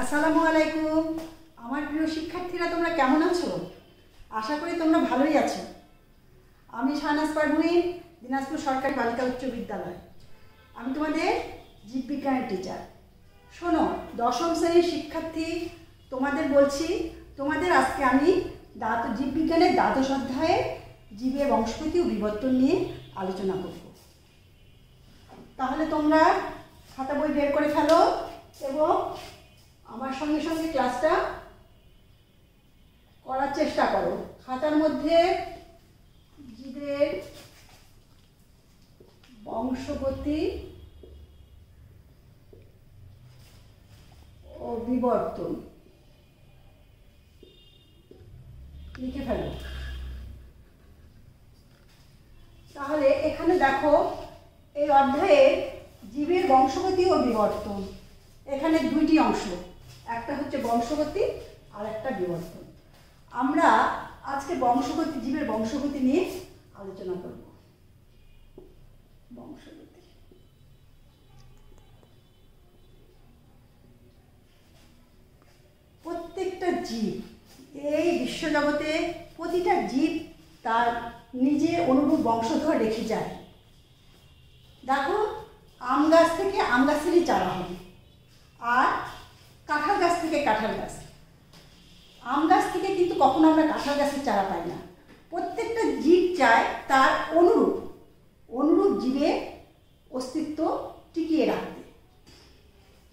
আসসালামু আলাইকুম। আমার প্রিয় শিক্ষার্থীরা, তোমরা কেমন আছো? আশা করি তোমরা ভালোই আছো। আমি শাহনাজ পারভীন, দিনাজপুর সরকারি বালিকা উচ্চ বিদ্যালয়। আমি তোমাদের জীববিজ্ঞানের টিচার। শোনো, দশম শ্রেণীর শিক্ষার্থী, তোমাদের বলছি, তোমাদের আজকে আমি জীববিজ্ঞানের দ্বাদশ অধ্যায়ে জীবের বংশগতি ও বিবর্তন নিয়ে আলোচনা করব। তাহলে তোমরা খাতা বই বের করে ফেলো এবং আমার সঙ্গে সঙ্গে ক্লাসটা করার চেষ্টা করো। খাতার মধ্যে জীবের বংশগতি ও বিবর্তন লিখে ফেলো। তাহলে এখানে দেখো, এই অধ্যায়ে জীবের বংশগতি ও বিবর্তন, এখানে দুইটি অংশ, একটা হচ্ছে বংশগতি আর একটা বিবর্তন। আমরা আজকে বংশগতি, জীবের বংশগতি নিয়ে আলোচনা করব। বংশগতি, প্রত্যেকটা জীব, এই বিশ্বজগতে প্রতিটা জীব তার নিজের অনুরূপ বংশধর রেখে যায়। দেখো, আম গাছ থেকে আম গাছেরই চারা হবে, আর কাঁঠাল গাছ থেকে কাঁঠাল গাছ। আম গাছ থেকে কিন্তু কখনো আমরা কাঁঠাল গাছের চারা পাই না। প্রত্যেকটা জীব চায় তার অনুরূপ জীবের অস্তিত্ব টিকিয়ে রাখতে।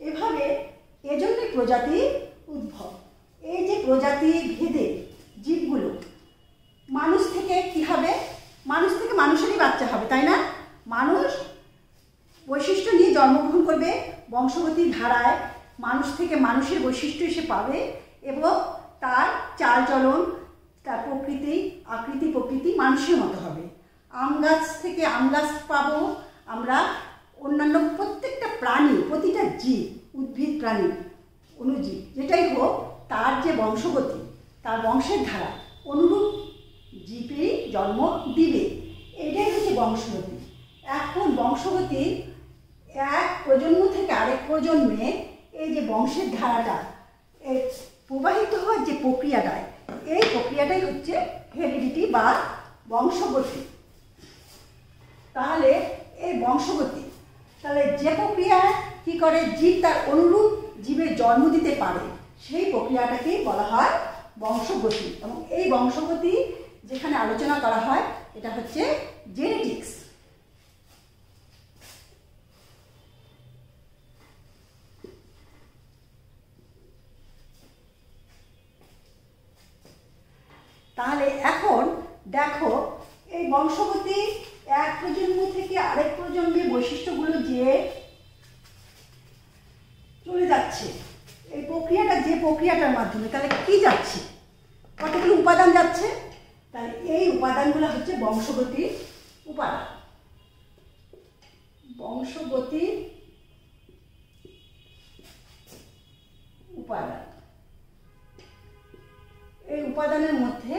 এভাবে এজন্যই প্রজাতির উদ্ভব। এই যে প্রজাতি ভেদে জীবগুলো, মানুষ থেকে কি হবে? মানুষ থেকে মানুষেরই বাচ্চা হবে, তাই না? মানুষ বৈশিষ্ট্য নিয়ে জন্মগ্রহণ করবে, বংশগতির ধারায় মানুষ থেকে মানুষের বৈশিষ্ট্য এসে পাবে এবং তার চালচলন, তার আকৃতি প্রকৃতি মানুষের মতো হবে। আম গাছ থেকে আম গাছ পাবো আমরা। অন্যান্য প্রত্যেকটা প্রাণী, প্রতিটা জীব, উদ্ভিদ, প্রাণী, অণুজীব যেটাই হোক, তার যে বংশগতি, তার বংশের ধারা অনুরূপ জীবেরই জন্ম দিবে। এটাই হচ্ছে বংশগতি। এখন বংশগতি এক প্রজন্ম থেকে আরেক প্রজন্মে এই যে বংশের ধারাটা প্রবাহিত হওয়ার যে প্রক্রিয়াটাই, এই প্রক্রিয়াটাই হচ্ছে হেরিডিটি বা বংশগতি। তাহলে এই বংশগতি, তাহলে যে প্রক্রিয়া কি করে জীব তার অনুরূপ জীবের জন্ম দিতে পারে, সেই প্রক্রিয়াটাকেই বলা হয় বংশগতি। এবং এই বংশগতি যেখানে আলোচনা করা হয়, এটা হচ্ছে জেনেটিক্স। তাহলে এখন দেখো, এই বংশগতি এক প্রজন্ম থেকে আরেক প্রজন্মে বৈশিষ্ট্যগুলো যে চলে যাচ্ছে, এই প্রক্রিয়াটা, যে প্রক্রিয়াটার মাধ্যমে তাহলে কি যাচ্ছে, কতগুলো উপাদান যাচ্ছে, তাহলে এই উপাদানগুলো হচ্ছে বংশগতির উপাদান। বংশগতির উপাদান, এই উপাদানের মধ্যে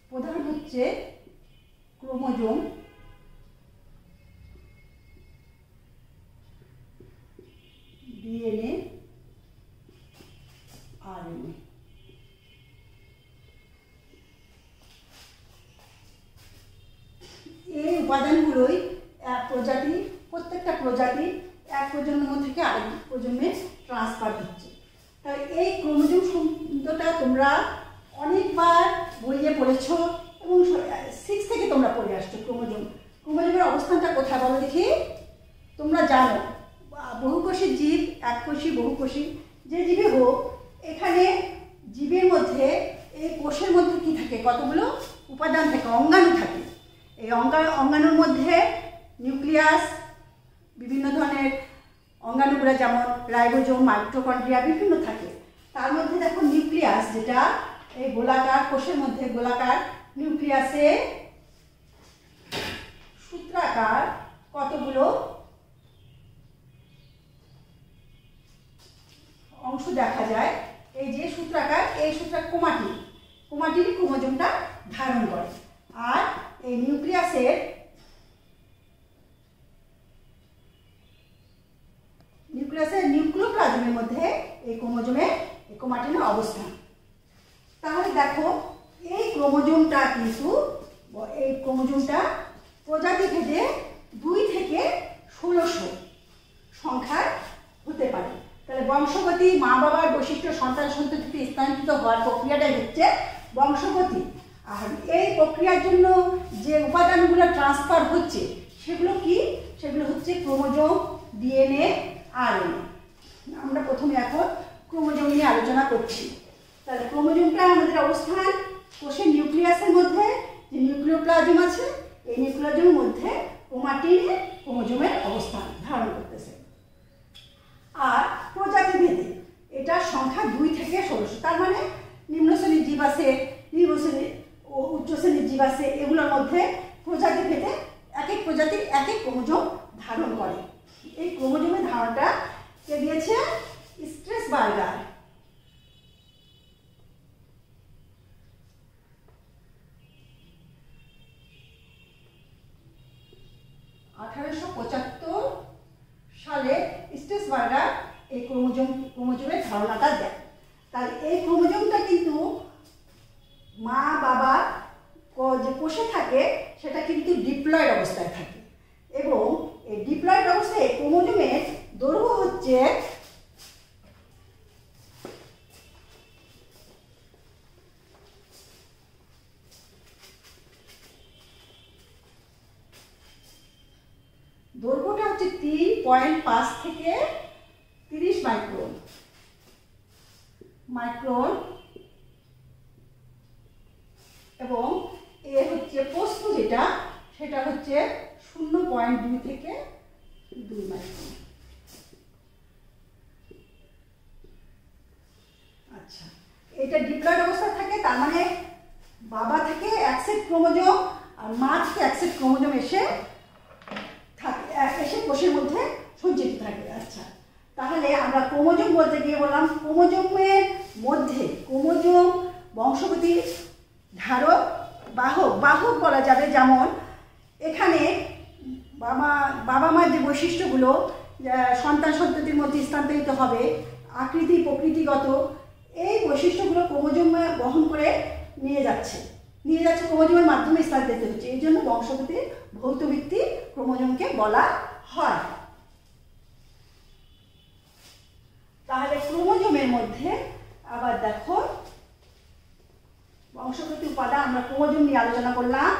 প্রধান হচ্ছে ক্রোমোজোম, ডিএনএ, আরএনএ। এই উপাদানগুলোই প্রত্যেকটা প্রজাতি এক প্রজন্ম থেকে আরেক প্রজন্মে ট্রান্সফার হচ্ছে। তাই এই ক্রোমোজোম শব্দটা তোমরা অনেকবার বইয়ে পড়েছো এবং 6 থেকে তোমরা পড়ে আসছো। ক্রোমোজোমের অবস্থানটা কোথায় বলো দেখি? তোমরা জানো, বহুকোষী জীব, এককোষী, বহুকোষী, যে জীবে হোক, এখানে জীবের মধ্যে, এই কোষের মধ্যে কি থাকে? কতগুলো উপাদান থাকে, অঙ্গাণু থাকে। এই অঙ্গাণুর মধ্যে নিউক্লিয়াস, বিভিন্ন ধরনের অঙ্গাণুগুলো যেমন রাইবোজোম, মাইটোকন্ড্রিয়া বিভিন্ন থাকে। তার মধ্যে দেখো নিউক্লিয়াস, যেটা এই গোলাকার, কোষের মধ্যে গোলাকার নিউক্লিয়াসে সূত্রাকার কতগুলো অংশ দেখা যায়। এই যে সূত্রাকার, এই ক্রোমাটিন ক্রোমোজোমটা ধারণ করে। আর এই নিউক্লিয়াসের নিউক্লিয়াসের নিউক্লিওপ্লাজম নিউক্লিওপ্লাজমের মধ্যে এই ক্রোমাটিনের অবস্থান। তাহলে দেখো এই ক্রোমোজোমটা কিন্তু প্রজাতি ভেদে 2 থেকে 1600 সংখ্যার হতে পারে। তাহলে বংশগতি, মা বাবার বৈশিষ্ট্য সন্তান সন্ততিতে স্থানান্তরিত হওয়ার প্রক্রিয়াটাই হচ্ছে বংশগতি। আর এই প্রক্রিয়ার জন্য যে উপাদানগুলো ট্রান্সফার হচ্ছে সেগুলো কি? সেগুলো হচ্ছে ক্রোমোজোম, ডিএনএ, আরএনএ। আমরা প্রথমে এখন ক্রোমোজোম নিয়ে আলোচনা করছি। তাহলে ক্রোমোজোমটা আমাদের অবস্থান কোষের নিউক্লিয়াসের মধ্যে, যে নিউক্লিওপ্লাজম আছে এই নিউক্লিওপ্লাজমের মধ্যে ক্রোমাটিনে ক্রোমোজোমের অবস্থান ধারণ করতেছে। আর প্রজাতি ভেদে এটার সংখ্যা 2 থেকে 1600। তার মানে নিম্ন শ্রেণীর জীব আছে, নিম্ন শ্রেণীর ও উচ্চ শ্রেণীর জীব আছে, এগুলোর মধ্যে প্রজাতি ভেদে এক এক প্রজাতির এক এক ক্রোমোজোম ধারণ করে। এই ক্রোমোজোমের ধারণটা কে দিয়েছে? স্ট্রেসবার্গার। সালে স্ট্রেসবার্গার এই ক্রোমোজোমের ধারণাটা দেয়। তাহলে এই ক্রোমোজোমটা কিন্তু মা বাবা যে কোষে থাকে সেটা কিন্তু ডিপ্লয়েড অবস্থায় থাকে, এবং এই ডিপ্লয়েড অবস্থায় ক্রোমোজোমের দৈর্ঘ্য হচ্ছে দৈর্ঘ্যটা হচ্ছে 3.5 থেকে 30 মাইক্রন এবং এর হচ্ছে প্রস্থ যেটা সেটা হচ্ছে 0.2 থেকে 2 মাইক্রন। আচ্ছা, এটা ডিপ্লয়েড অবস্থায় থাকে, তার মানে বাবা থেকে এক সেট ক্রোমোজোম আর মা থেকে এক সেট ক্রোমোজোম এসে কোষের মধ্যে সঞ্চিত থাকে। আচ্ছা, তাহলে আমরা ক্রোমোজোম বলতে গিয়ে বললাম ক্রোমোজোমের মধ্যে ক্রোমোজোম বংশগতি ধারক, বাহক বলা যাবে। যেমন এখানে বাবা মার যে বৈশিষ্ট্যগুলো সন্তান সন্ততির মধ্যে স্থানান্তরিত হবে, আকৃতি প্রকৃতিগত, এই বৈশিষ্ট্যগুলো ক্রোমোজোম বহন করে নিয়ে যাচ্ছে ক্রোমোজোমের মাধ্যমে স্থানান্তরিত হচ্ছে। এই জন্য বংশগতির ভৌত ভিত্তি ক্রোমোজোমকে বলা হয়। তাহলে ক্রোমোজোমের মধ্যে আবার দেখো বংশগতি উপাদান, আমরা ক্রোমোজোম নিয়ে আলোচনা করলাম।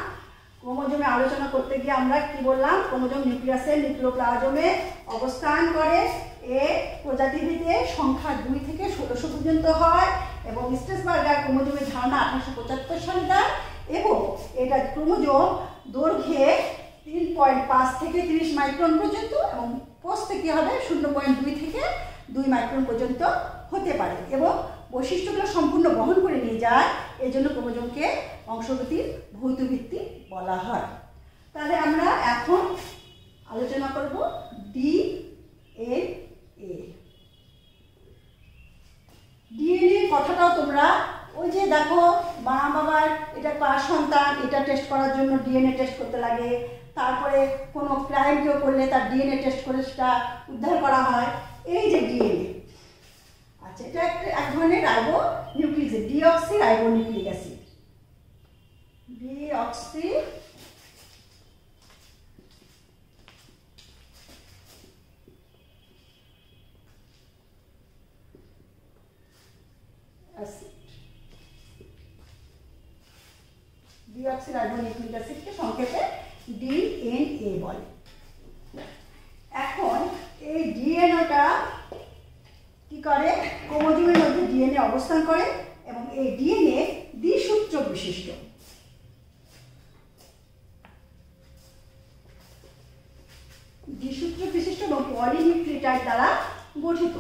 ক্রোমোজোমে আলোচনা করতে গিয়ে আমরা কি বললাম? ক্রোমোজোম নিউক্লিয়াসের নিউক্লিওপ্লাজমে অবস্থান করে। এর প্রজাতিভেদে সংখ্যা 2 থেকে 1600 পর্যন্ত হয় এবং স্ট্রেসবার্গার ক্রোমোজোমের ধারণা 1875 সালে দেয়, এবং এটা ক্রোমোজোম দৈর্ঘ্যে 3.5 থেকে 30 মাইক্রন পর্যন্ত এবং প্রস্থে কি হবে 0.2 থেকে 2 মাইক্রন পর্যন্ত হতে পারে, এবং বৈশিষ্ট্যগুলো সম্পূর্ণ বহন করে নিয়ে যায়। এই জন্য ক্রোমোজোমকে বংশগতির ভৌত ভিত্তি বলা হয়। তাহলে আমরা এখন আলোচনা করব ডিএনএ। ডিএনএ কথাটাও তোমরা ওই যে দেখো মা বাবার এটা কার সন্তান এটা টেস্ট করার জন্য ডিএনএ টেস্ট করতে লাগে, তারপরে কোনো ক্রাইম কেউ করলে তার ডিএনএ টেস্ট করে সেটা উদ্ধার করা হয়। এই যে ডিএনএ, আচ্ছা, এটা এক ধরনের ribo nucleic acid, deoxy ribo nucleic acid. Deoxy acid, deoxyribonucleic অ্যাসিডকে সংক্ষেপে ডিএনএ বলে। এখন এই ডিএনএটা কি করে? ক্রোমোজোমের মধ্যে ডিএনএ অবস্থান করে এবং এই ডিএনএ দ্বিসূত্র বিশিষ্ট। এবং পলিনিউক্লিওটাইড দ্বারা গঠিত।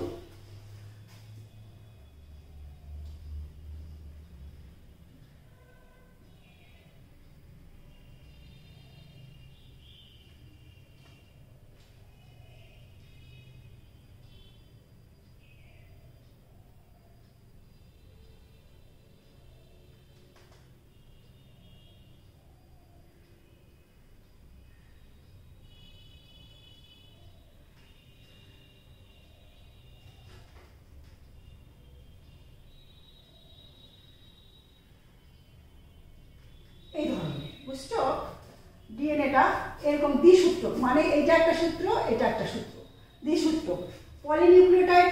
এটা এরকম দ্বিসূত্র, মানে এটা একটা সূত্র, এটা একটা সূত্র, দ্বিসূত্র। পলিনিউক্লিওটাইড,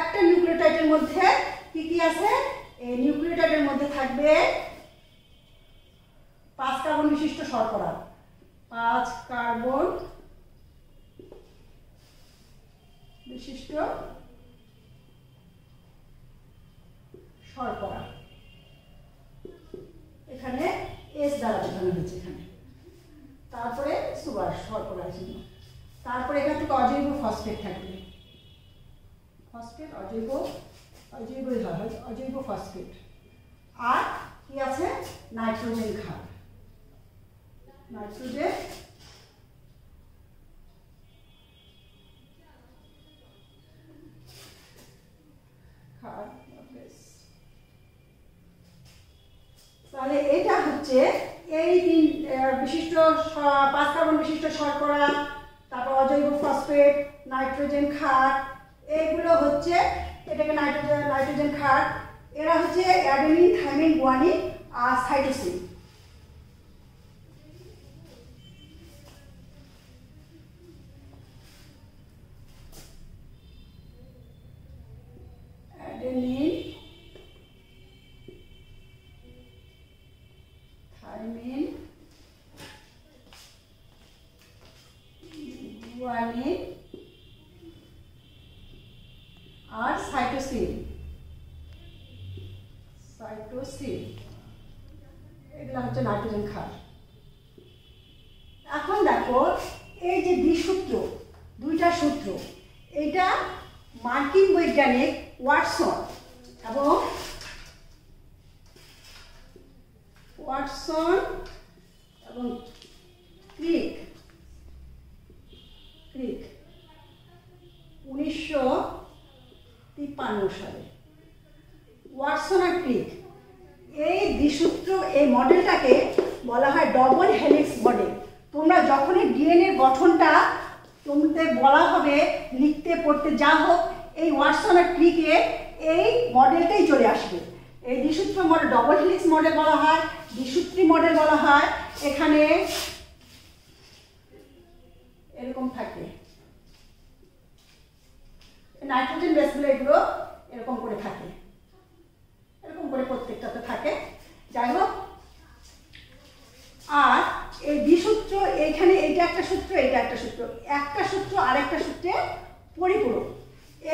একটা নিউক্লিওটাইডের মধ্যে কি কি আছে? এই নিউক্লিওটাইডের মধ্যে থাকবে 5 কার্বন বিশিষ্ট শর্করা, 5 কার্বন বিশিষ্ট শর্করা, এখানে এস দ্বারা বোঝানো হয়েছে এখানে। তারপরে সুগার, শর্করার জন্য। তারপরে এখান থেকে অজৈব ফসফেট থাকবে, ফসফেট, অজৈব ফসফেট। আর কি আছে? নাইট্রোজেন ক্ষার, নাইট্রোজেন ক্ষার। তাহলে এটা হচ্ছে এই 3 বিশিষ্ট 5 কার্বন বিশিষ্ট শর্করা, তারপর অজৈব ফসফেট, নাইট্রোজেন ক্ষার, এগুলো হচ্ছে, এটাকে নাইট্রোজেন ক্ষার। এরা হচ্ছে অ্যাডেনিন, থাইমিন, গুয়ানিন আর সাইটোসিন। অ্যাডেনিন, থাইমিন, গুয়ানিন আর সাইটোসিন, এগুলো হচ্ছে নাইট্রোজেন ক্ষার। এখন দেখো এই যে দ্বিসূত্র, দুইটা সূত্র, এটা মার্কিন বৈজ্ঞানিক ওয়াটসন এবং ক্রিক 1953 সালে, ওয়াটসন আর ক্রিক, এই দ্বিসূত্র, এই মডেলটাকে বলা হয় ডবল হেলিক্স মডেল। তোমরা যখনই ডিএনএ গঠনটা তোমাদের বলা হবে লিখতে পড়তে যা হোক, এই ওয়াটসন আর ক্রিকে এই মডেলটাই চলে আসবে। এই দ্বিসূত্র মডেল ডবল হেলিক্স মডেল বলা হয়, দ্বিসূত্রী মডেল বলা হয়। এখানে এরকম থাকে, নাইট্রোজেন বেসগুলো এগুলো এরকম করে থাকে, এরকম করে প্রত্যেকটাতে থাকে। যাই হোক, আর এই দ্বিসূত্র, এইখানে এটা একটা সূত্র, এটা একটা সূত্র, একটা সূত্র আরেকটা সূত্রে পরিপূরক।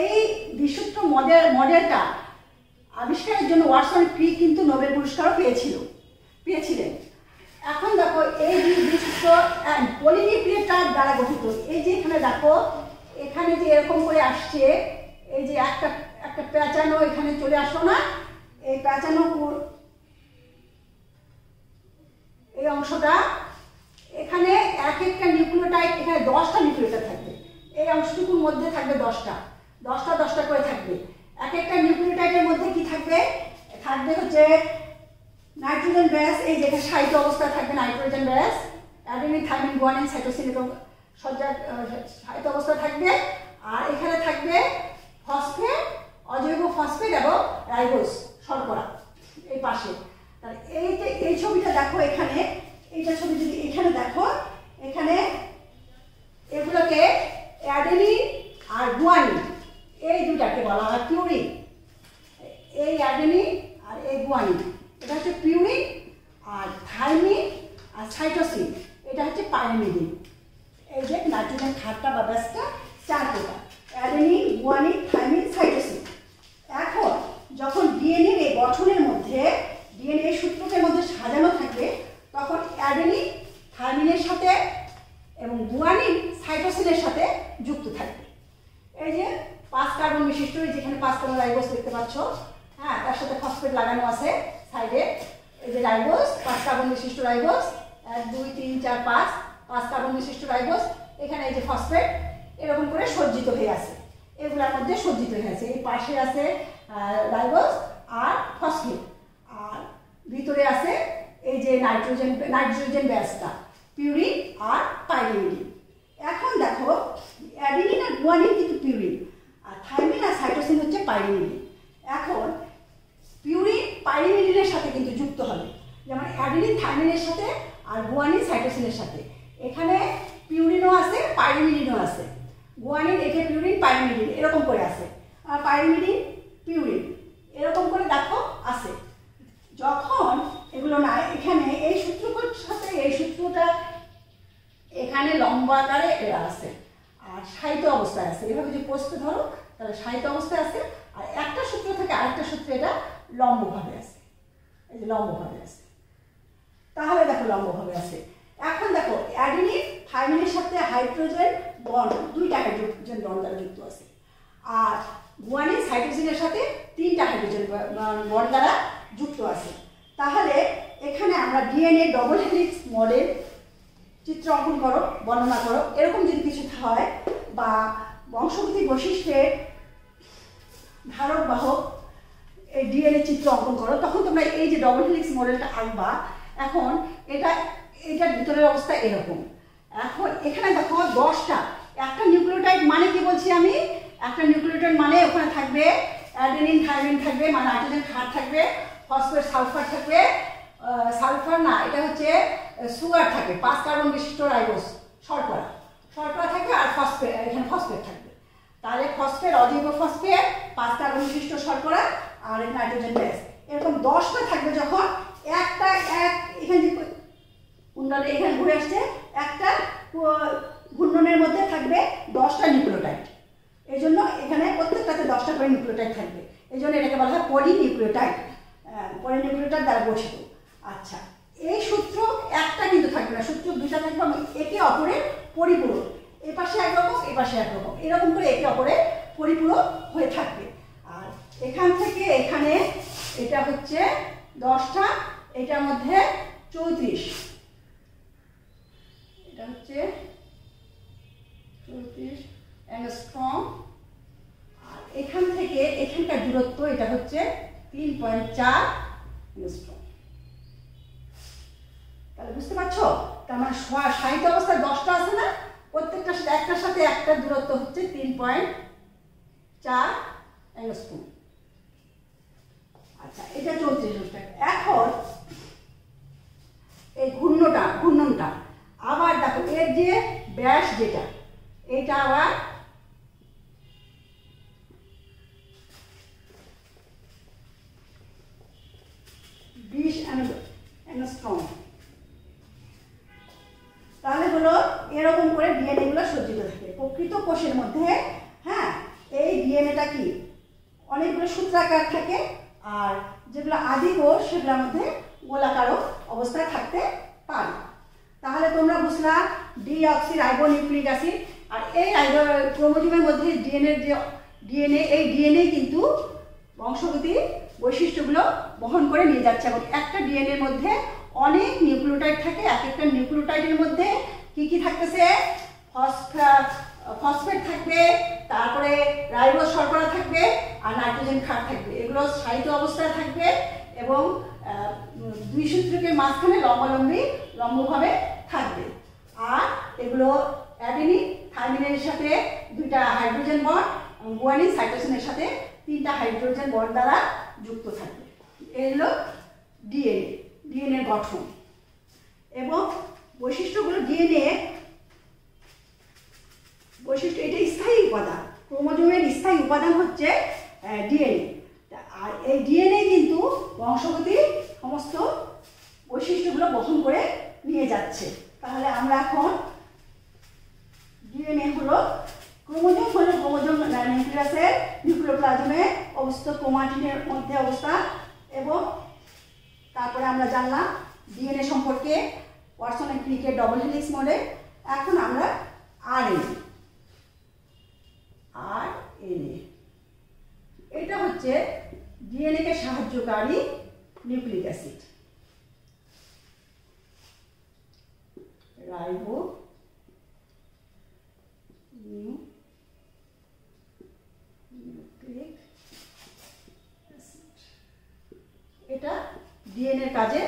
এই দ্বিসূত্র মডেলটা আবিষ্কারের জন্য ওয়াটসন ক্রিক কিন্তু নোবেল পুরস্কারও পেয়েছিলেন। এখন দেখো এই দ্বিসূত্র পলিনিউক্লিওটাইড দ্বারা গঠিত। এই যে এখানে দেখো, এখানে যে এরকম করে আসছে, এই যে একটা প্যাঁচানো এখানে চলে আসলো না, এই প্যাঁচানো এই অংশটা, এখানে এক একটা নিউক্লিওটাইড, এখানে 10টা নিউক্লিওটাইড থাকবে। এই অংশটুকুর মধ্যে থাকবে 10টা করে থাকবে। এক একটা নিউক্লিওটাইডের মধ্যে কি থাকবে? থাকবে হচ্ছে নাইট্রোজেন বেস, এই যেখানে সাহিত্য অবস্থায় থাকবে nitrogen base, adenine, thymine, guanine, cytosine এবং সাহিত্য অবস্থায় থাকবে। আর এখানে থাকবে ফসফেট, অজৈব ফসফেট এবং রাইবোজ শর্করা এই পাশে। তাহলে এই ছবিটা দেখো, এখানে এইটা ছবি যদি এখানে দেখো, এখানে এগুলোকে অ্যাডেনিন আর গুয়ানিন, এই দুটাকে বলা হয় পিউরিন। এই অ্যাডেনিন আর এই গুয়ানিন, এটা হচ্ছে পিউরিন। আর থাইমিন আর সাইটোসিন, এটা হচ্ছে পাইরিমিডিন। এই যে নাইট্রোজেন ক্ষারটা বা বেসটা 4 প্রকার, অ্যাডেনিন, গুয়ানিন, থাইমিন, সাইটোসিন। এখন যখন ডিএনএ এই গঠনের মধ্যে, ডিএনএ সূত্রকের মধ্যে সাজানো থাকবে, তখন অ্যাডেনিন থাইমিনের সাথে এবং গুয়ানিন সাইটোসিনের সাথে যুক্ত থাকবে। এই যে 5 কার্বন বিশিষ্ট, যেখানে 5 কার্বন রাইবোজ দেখতে পাচ্ছ, হ্যাঁ, তার সাথে ফসফেট লাগানো আছে সাইডে। এই যে রাইবোজ, 5 কার্বন বিশিষ্ট রাইবোজ, 1 2 3 4 5 কার্বন বিশিষ্ট রাইবোজ। এখানে এই যে ফসফেট এরকম করে সজ্জিত হয়ে আছে, এগুলোর মধ্যে সজ্জিত হয়ে আছে। এই পাশে আছে রাইবোজ আর ফসফেট, আর ভিতরে আছে এই যে নাইট্রোজেন বেসটা, পিউরিন আর পাইরিমিডিন। এখন দেখো অ্যাডেনিন আর গুয়ানিন কিন্তু পিউরিন, আর থাইমিন আর সাইটোসিন হচ্ছে পাইরিমিডিন। এখন পিউরিন পাইরিমিডিনের সাথে কিন্তু যুক্ত হবে, যেমন অ্যাডেনিন থাইমিনের সাথে আর গুয়ানিন সাইটোসিনের সাথে। এখানে পিউরিনও আছে, পাইরিমিডিনও আছে। গুয়ানিন, এটা পিউরিন, পাইরিমিডিন এরকম করে আছে, আর পাইরিমিডিন, পিউরিন এরকম করে দেখো আছে। যখন এগুলো না, এখানে এই সূত্রটার সাথে এই সূত্রটা এখানে লম্বা আকারে এরা আছে, আর সাহিত্য অবস্থায় আছে। এভাবে যদি পোস্টে ধরো তাহলে সাহিত্য অবস্থায় আছে, আর একটা সূত্র থেকে আরেকটা সূত্রে এটা লম্বভাবে আছে। এই যে লম্বভাবে আছে, তাহলে দেখো লম্বভাবে আছে। এখন দেখো অ্যাডিনিন থাইমিনের সাথে হাইড্রোজেন বন্ড, 2টা হাইড্রোজেন বন্ড দ্বারা যুক্ত আছে, আর গুয়ানিন সাইটোসিনের সাথে 3টা হাইড্রোজেন বন্ড দ্বারা যুক্ত আছে। তাহলে এখানে আমরা ডিএনএ ডবল হেলিক্স মডেল চিত্র অঙ্কন করো, বর্ণনা করো, এরকম যদি কিছু হয়, বা বংশগতি বৈশিষ্ট্যের ধারক বাহক এই ডিএনএ চিত্র অঙ্কন করো, তখন তোমরা এই যে ডবল হেলিক্স মডেলটা আঁকবা। এখন এটার ভিতরের অবস্থা এরকম। এখন এখানে দেখো 10টা, একটা নিউক্লিওটাইড মানে কি বলছি আমি, একটা নিউক্লিওটাইড মানে ওখানে থাকবে অ্যাডেনিন থাইমিন থাকবে, মানে নাইট্রোজেন ক্ষার থাকবে, ফসফেট সালফার থাকবে, সালফার না এটা হচ্ছে সুগার থাকবে, 5 কার্বন বিশিষ্ট রাইবোজ শর্করা থাকবে, আর ফসফেট, এখানে ফসফেট থাকবে। তাহলে ফসফেট, অজৈব ফসফেট, 5 কার্বন বিশিষ্ট শর্করা, আর নাইট্রোজেন বেস, এরকম 10টা থাকবে। যখন একটা এখানে কুণ্ডলে এখানে ঘুরে আসছে, একটা ঘূর্ণনের মধ্যে থাকবে 10টা নিউক্লিওটাইড। এই জন্য এখানে প্রত্যেকটাতে 10টা করে নিউক্লিওটাইড থাকবে, এই জন্য এটাকে বলা হয় পলিনিউক্লিওটাইড, পলিনিউক্লিওটাইড দ্বারা গঠিত। আচ্ছা, এই সূত্র একটা কিন্তু থাকবে না, সূত্র 2টা থাকবে, একে অপরের পরিপূরক। এ পাশে একরকম, এ পাশে একরকম, এরকম করে একে অপরের পরিপূরক হয়ে থাকবে। আর এখান থেকে এখানে এটা হচ্ছে 10টা, এটার মধ্যে 34, এটা হচ্ছে 34 অ্যাংস্ট্রম। আর এখান থেকে এখানকার দূরত্ব এটা হচ্ছে 3.4 অ্যাংস্ট্রম। তাহলে বুঝতে পারছো, তার মানে সাহিত্য অবস্থায় 10টা আছে না, প্রত্যেকটার সাথে একটার সাথে একটা দূরত্ব হচ্ছে 3.4 অ্যাংস্ট্রম। আচ্ছা, এটা 34টা। এখন এই ঘূর্ণনটা আবার দেখো, এর যে ব্যাস যেটা, এটা আবার অ্যাংস্ট্রম। তাহলে হলো এরকম করে ডিএনএ গুলো সজ্জিত থাকে প্রকৃত কোষের মধ্যে। হ্যাঁ, এই ডিএনএটা কি অনেকগুলো সূত্রাকার থাকে, আর যেগুলো আদি কোষ সেগুলোর মধ্যে গোলাকারও অবস্থায় থাকতে পারে। তাহলে তোমরা বুঝলা ডিঅক্সি রাইবোনিউক্লিক অ্যাসিড। আর এই ক্রোমোজোমের মধ্যে ডিএনএ এই ডিএনএ কিন্তু বংশগতি বৈশিষ্ট্যগুলো বহন করে নিয়ে যাচ্ছে, এবং একটা ডিএনএর মধ্যে অনেক নিউক্লিওটাইড থাকে। এক একটা নিউক্লিওটাইডের মধ্যে কি কি থাকতেছে, ফসফেট থাকবে, তারপরে রাইবোজ শর্করা থাকবে, আর নাইট্রোজেন ক্ষার থাকবে। এগুলো স্থায়িত অবস্থায় থাকবে, এবং 2 সূত্রকের মাঝখানে লম্বভাবে থাকবে। আর এগুলো অ্যাডেনিন থাইমিনের সাথে 2টা হাইড্রোজেন বন্ড, গুয়ানিন সাইটোসিনের সাথে 3টা হাইড্রোজেন বন্ড দ্বারা যুক্ত থাকবে। এগুলো ডিএনএ গঠন এবং বৈশিষ্ট্যগুলো। ডিএনএ বৈশিষ্ট্য, এটা স্থায়ী উপাদান, ক্রোমোজোমের স্থায়ী উপাদান হচ্ছে ডিএনএ। আর এই ডিএনএ কিন্তু বংশগতির সমস্ত বৈশিষ্ট্যগুলো বহন করে নিয়ে যাচ্ছে। তাহলে আমরা এখন ডিএনএ হলো ক্রোমোজোম, নিউক্লিয়াসের নিউক্লিওপ্লাজমে অবস্থিত ক্রোমাটিনের মধ্যে অবস্থান। এবং তারপরে আমরা জানলাম ডিএনএ সম্পর্কে, ওয়াটসন এন্ড ক্রিকের ডবল হেলিক্স মডেল। এখন আমরা আরএনএ, এটা হচ্ছে ডিএনএ কে সাহায্যকারী nucleic acid, ribo nucleic acid. এটা ডিএনএ কাজে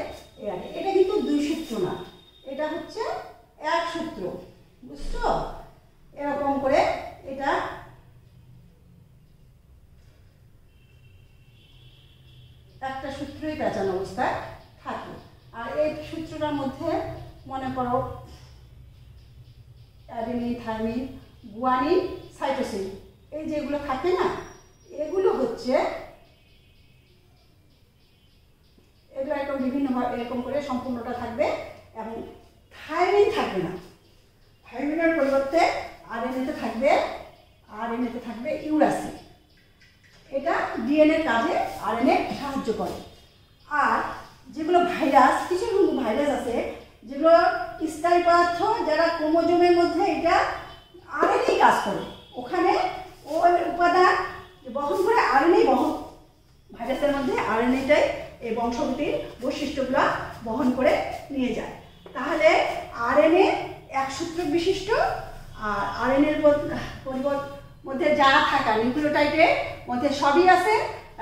এটা কিন্তু 2 সূত্র না, এটা হচ্ছে 1 সূত্র, বুঝছো? এরকম করে এটা একটা সূত্রই পেঁচানো অবস্থায় থাকে। আর এই সূত্রটার মধ্যে মনে করো অ্যাডেনিন, থাইমিন, গুয়ানিন, সাইটোসিন, এই যেগুলো থাকে না, এগুলো হচ্ছে এগুলো একদম বিভিন্নভাবে এরকম করে সম্পূর্ণটা থাকবে এবং থাইমিন থাকবে না। থাইমিনের পরিবর্তে আরএনএতে থাকবে ইউরাসিল। এটা ডিএনএর কাজে আরএনএ সাহায্য করে। আর যেগুলো ভাইরাস, কিছু ভাইরাস আছে যেগুলো স্থায়ী পদার্থ, যারা ক্রোমোজোমের মধ্যে এটা আরএনএ কাজ করে, ওখানে ওই উপাদান বহন করে আরএনএ ভাইরাসের মধ্যে আরএনএটাই এই বংশগতির বৈশিষ্ট্যগুলো বহন করে নিয়ে যায়। তাহলে আরএনএ এক সূত্র বিশিষ্ট, আর আরএনএর মধ্যে যা থাকা নিউক্লিওটাইডের মধ্যে সবই আছে,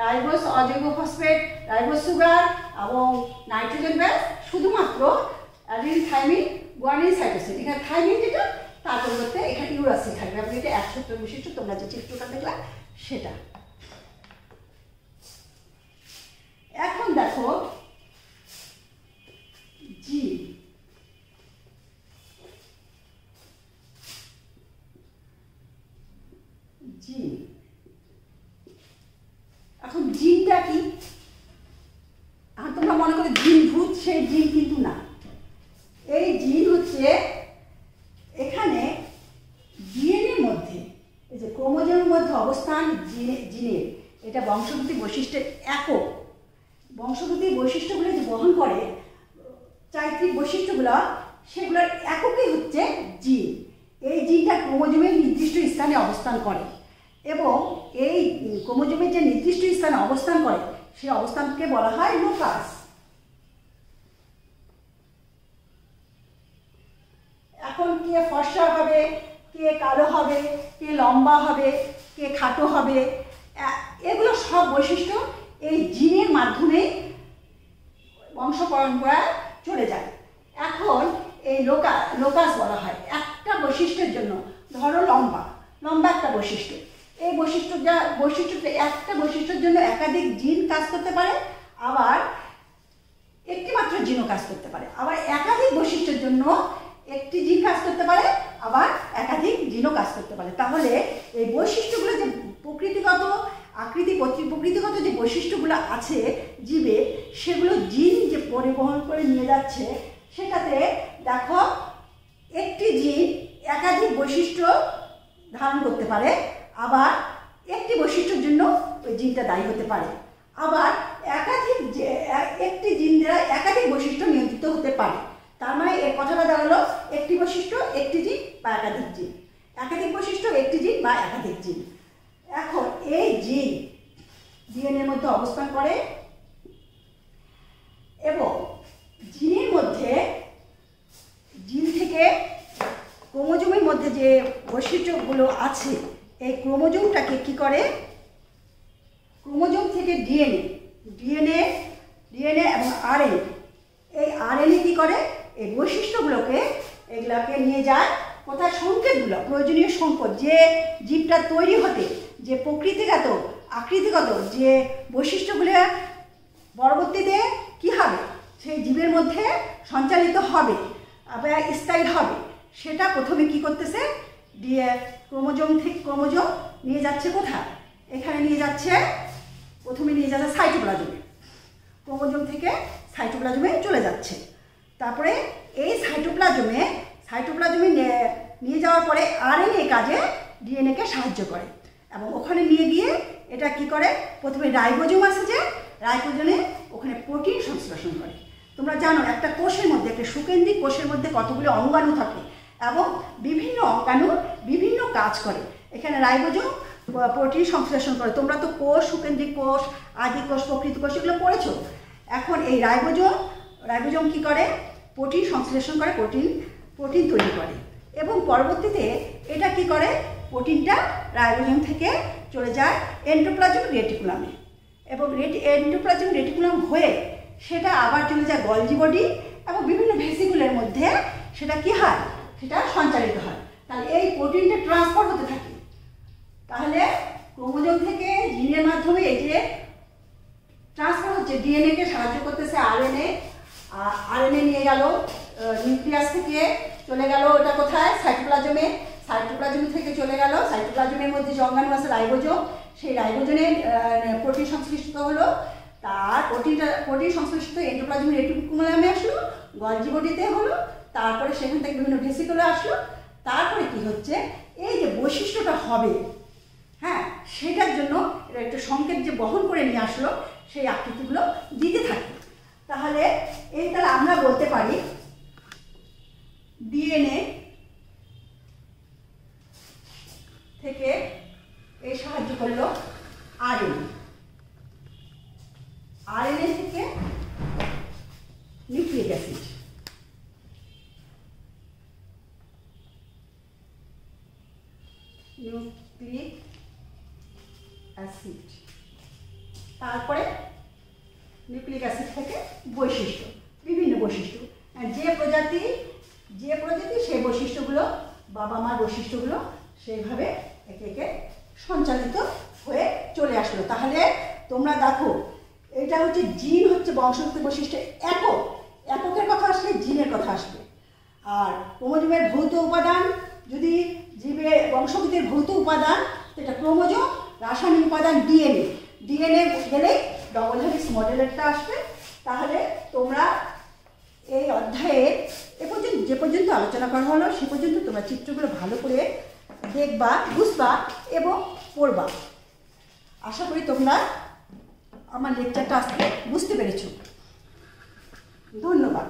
রাইবোজ, অজৈব ফসফেট, রাইবোজ সুগার এবং নাইট্রোজেন বেস, শুধুমাত্র অ্যাডেনিন, থাইমিন, গুয়ানিন, সাইটোসিন। এখানে থাইমিন যেটা, তার পরিবর্তে এখানে ইউরাসিল থাকবে এবং এটা এক সূত্র বিশিষ্ট। তোমরা যে চিত্রটা দেখলা সেটা। এখন দেখো জিন। এখন জিনটা কি? এখন তোমরা মনে করো জিন ভূত, সেই জিন কিন্তু না। এই জিন হচ্ছে এখানে ডিএনএর মধ্যে, এই যে ক্রোমোজোমের মধ্যে অবস্থান জিনের, এটা বংশগতি বৈশিষ্ট্যের একক। বংশগতি বৈশিষ্ট্যগুলো যে বহন করে, চারিত্রিক বৈশিষ্ট্যগুলো, সেগুলোর এককই হচ্ছে জিন। এই জিনটা ক্রোমোজোমের নির্দিষ্ট স্থানে অবস্থান করে এবং এই ক্রোমোজোমের যে নির্দিষ্ট স্থানে অবস্থান করে সেই অবস্থানকে বলা হয় লোকাস। এখন কে ফর্সা হবে, কে কালো হবে, কে লম্বা হবে, কে খাটো হবে, এগুলো সব বৈশিষ্ট্য এই জিনের মাধ্যমে বংশ পরম্পরায় চলে যায়। এখন এই লোকাস বলা হয় একটা বৈশিষ্ট্যের জন্য। ধরো লম্বা একটা বৈশিষ্ট্য, এই বৈশিষ্ট্যটা একটা বৈশিষ্ট্যের জন্য একাধিক জিন কাজ করতে পারে, আবার একটি মাত্র জিনও কাজ করতে পারে। আবার একাধিক বৈশিষ্ট্যের জন্য একটি জিন কাজ করতে পারে, আবার একাধিক জিনও কাজ করতে পারে। তাহলে এই বৈশিষ্ট্যগুলো যে প্রকৃতিগত প্রকৃতিগত যে বৈশিষ্ট্যগুলো আছে জীবে, সেগুলো জিন যে পরিবহন করে নিয়ে যাচ্ছে, সেটাতে দেখো একটি জিন একাধিক বৈশিষ্ট্য ধারণ করতে পারে, আবার একটি বৈশিষ্ট্যের জন্য ওই জিনটা দায়ী হতে পারে। আবার একটি জিন দ্বারা একাধিক বৈশিষ্ট্য নিয়ন্ত্রিত হতে পারে। তার মানে এর কথাটা দাঁড়ালো একটি বৈশিষ্ট্য, একটি জিন বা একাধিক জিন, একাধিক বৈশিষ্ট্য, একটি জিন বা একাধিক জিন। এখন এই জিন ডিএনএর মধ্যে অবস্থান করে এবং জিনের মধ্যে, জিন থেকে ক্রোমোজোমের মধ্যে যে বৈশিষ্ট্যগুলো আছে, এই ক্রোমোজোমটাকে কি করে, ক্রোমোজোম থেকে ডিএনএ এবং আরএনএ, এই আরএনএ কি করে, এই বৈশিষ্ট্যগুলোকে এগুলাকে নিয়ে যায় কোথায়, সংকেতগুলো, প্রয়োজনীয় সংকেত, যে জীবটা তৈরি হতে যে প্রকৃতিগত আকৃতিগত যে বৈশিষ্ট্যগুলো পরবর্তীতে কি হবে, সেই জীবের মধ্যে সঞ্চালিত হবে, আবার স্থায়ী হবে, সেটা প্রথমে কি করতেছে, ক্রোমোজোম নিয়ে যাচ্ছে কোথায়, এখানে নিয়ে যাচ্ছে, প্রথমে নিয়ে যাচ্ছে সাইটোপ্লাজমে, ক্রোমোজোম থেকে সাইটোপ্লাজমে চলে যাচ্ছে। তারপরে এই সাইটোপ্লাজমে নিয়ে যাওয়ার পরে আরএনএ কাজে ডিএনএকে সাহায্য করে এবং ওখানে নিয়ে গিয়ে এটা কি করে, প্রথমে রাইবোজোম আছে, যে রাইবোজোমে ওখানে প্রোটিন সংশ্লেষণ করে। তোমরা জানো একটা কোষের মধ্যে, একটা সুকেন্দ্রিক কোষের মধ্যে কতগুলো অঙ্গাণু থাকে এবং বিভিন্ন অঙ্গাণু বিভিন্ন কাজ করে। এখানে রাইবোজোম প্রোটিন সংশ্লেষণ করে। তোমরা তো কোষ, সুকেন্দ্রিক কোষ, আদি কোষ, প্রকৃতি কোষ এগুলো পড়েছো। এখন এই রাইবোজোম কি করে, প্রোটিন সংশ্লেষণ করে, প্রোটিন তৈরি করে এবং পরবর্তীতে এটা কি করে, প্রোটিনটা রাইবোজোম থেকে চলে যায় এন্ডোপ্লাজমিক রেটিকুলামে এবং এন্ডোপ্লাজমিক রেটিকুলাম হয়ে সেটা আবার চলে যায় গলজি বডি এবং বিভিন্ন ভেসিকুলের মধ্যে সেটা কি হয়, সেটা সঞ্চালিত হয়। তাহলে এই প্রোটিনটা ট্রান্সফার হতে থাকে। তাহলে ক্রোমোজোম থেকে জিনের মাধ্যমে এই যে ট্রান্সফার হচ্ছে, ডিএনএ কে সাহায্য করতেছে আরএনএ, আরএনএ নিয়ে গেল নিউক্লিয়াস থেকে, চলে গেল ওটা কোথায়, সাইটোপ্লাজমে, সাইটোপ্লাজম থেকে চলে গেল, সাইটোপ্লাজমের মধ্যে যে অঙ্গাণু আছে রাইবোজোম, সেই রাইবোজোমের প্রোটিন সংশ্লিষ্ট হলো, তার প্রোটিন সংশ্লিষ্ট এন্ডোপ্লাজমের রেটিকুলামে আসলো, গলজি বডিতে হলো, তারপরে সেখান থেকে বিভিন্ন ভেসিকলে আসলো, তারপরে কি হচ্ছে, এই যে বৈশিষ্ট্যটা হবে, হ্যাঁ, সেটার জন্য এটা একটা সংকেত যে বহন করে নিয়ে আসলো, সেই আকৃতিগুলো দিতে থাকে। তাহলে আমরা বলতে পারি ডিএনএ থেকে এই সাহায্য করলো আরএনএ, আরএনএ থেকে নিউক্লিক অ্যাসিড, নিউক্লিক অ্যাসিড, তারপরে নিউক্লিক অ্যাসিড থেকে বৈশিষ্ট্য, বিভিন্ন বৈশিষ্ট্য, যে প্রজাতি সেই বৈশিষ্ট্যগুলো, বাবা মার বৈশিষ্ট্যগুলো সেইভাবে একে একে সঞ্চালিত হয়ে চলে আসলো। তাহলে তোমরা দেখো, এটা হচ্ছে জিন, হচ্ছে বংশগত বৈশিষ্ট্য এককের কথা আসলে জিনের কথা আসবে। আর ক্রোমোজোমের ভৌত উপাদান, যদি জীবের বংশগতির ভৌত উপাদান, সেটা ক্রোমোজোম, রাসায়নিক উপাদান ডিএনএ গেলেই ডবল হেলিক্স মডেলেরটা আসবে। তাহলে তোমরা এই অধ্যায়ে যে পর্যন্ত আলোচনা করা হলো সে পর্যন্ত তোমরা চিত্রগুলো ভালো করে দেখবা, বুঝবা এবং পড়বা। আশা করি তোমরা আমার লেকচারটা আজকে বুঝতে পেরেছো। ধন্যবাদ।